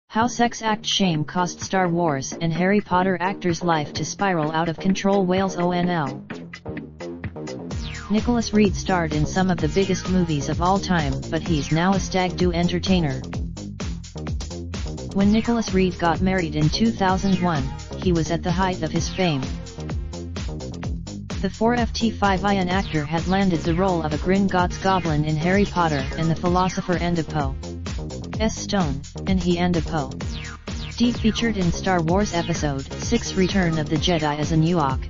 How sex act shame cost Star Wars and Harry Potter actors' life to spiral out of control. Wales Onl. Nicholas Reed starred in some of the biggest movies of all time, but he's now a stag-do entertainer. When Nicholas Reed got married in 2001, he was at the height of his fame. The 4ft5 actor had landed the role of a Gringotts goblin in Harry Potter and the Philosopher Poe's Stone, and he and Poe featured in Star Wars Episode 6 Return of the Jedi as an Ewok.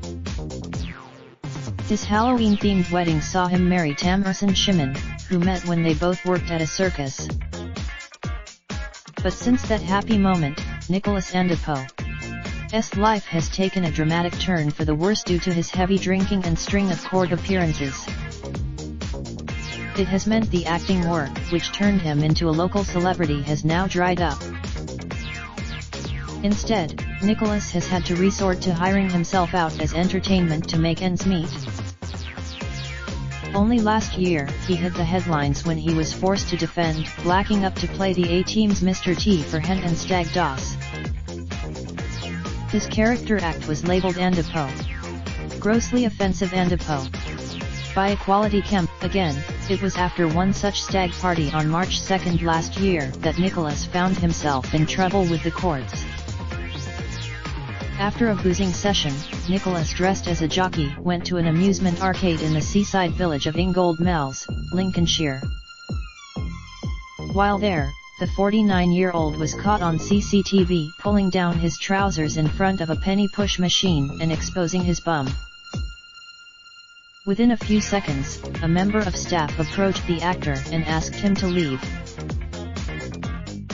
His Halloween-themed wedding saw him marry Tamarsin Shimon, who met when they both worked at a circus. But since that happy moment, Nicholas and Poe's life has taken a dramatic turn for the worse due to his heavy drinking and string of court appearances. It has meant the acting work, which turned him into a local celebrity, has now dried up. Instead, Nicholas has had to resort to hiring himself out as entertainment to make ends meet. Only last year, he hit the headlines when he was forced to defend blacking up to play the A-Team's Mr. T for Hen and Stag Doss. His character act was labeled Poe grossly offensive Poe by Equality Camp. Again, it was after one such stag party on March 2 last year that Nicholas found himself in trouble with the courts. After a boozing session, Nicholas, dressed as a jockey, went to an amusement arcade in the seaside village of Ingold Mells, Lincolnshire. While there, the 49-year-old was caught on CCTV pulling down his trousers in front of a penny push machine and exposing his bum. Within a few seconds, a member of staff approached the actor and asked him to leave.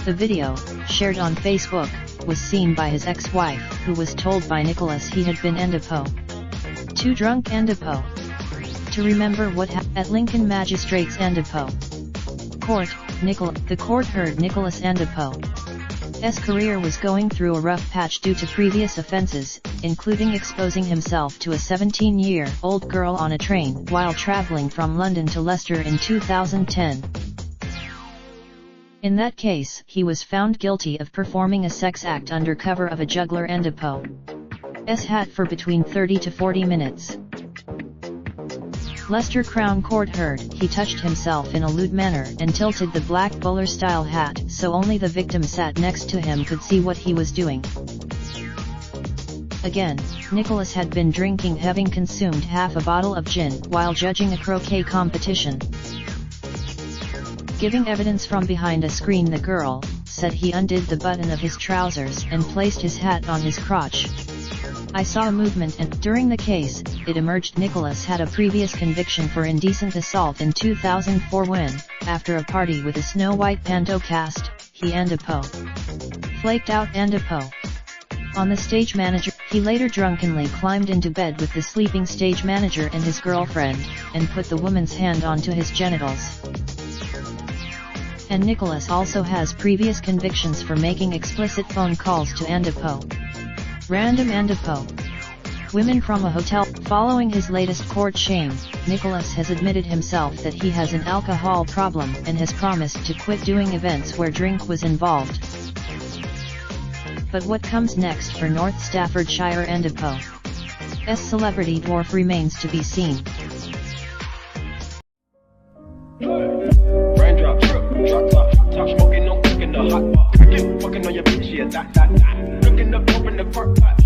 The video, shared on Facebook, was seen by his ex-wife, who was told by Nicholas he had been Poe too drunk Poe to remember what happened. At Lincoln Magistrates Poe Court, the court heard Nicholas Poe's career was going through a rough patch due to previous offenses, including exposing himself to a 17-year-old girl on a train while traveling from London to Leicester in 2010. In that case, he was found guilty of performing a sex act under cover of a juggler and Poe's hat for between 30 to 40 minutes. Leicester Crown Court heard he touched himself in a lewd manner and tilted the black bowler-style hat so only the victim sat next to him could see what he was doing. Again, Nicholas had been drinking, having consumed half a bottle of gin while judging a croquet competition. Giving evidence from behind a screen, the girl said he undid the button of his trousers and placed his hat on his crotch. I saw a movement, and during the case, it emerged Nicholas had a previous conviction for indecent assault in 2004 when, after a party with a Snow White panto cast, he and Poe flaked out Poe on the stage manager. He later drunkenly climbed into bed with the sleeping stage manager and his girlfriend, and put the woman's hand onto his genitals. And Nicholas also has previous convictions for making explicit phone calls to Poe. Random Poe women from a hotel. Following his latest court shame, Nicholas has admitted himself that he has an alcohol problem and has promised to quit doing events where drink was involved. But what comes next for North Staffordshire Poe's celebrity dwarf remains to be seen. Raindrop, truck top, smoking, no cooking the hot pot. Fucking on your bitch, yeah, that. Looking up, open the park pot.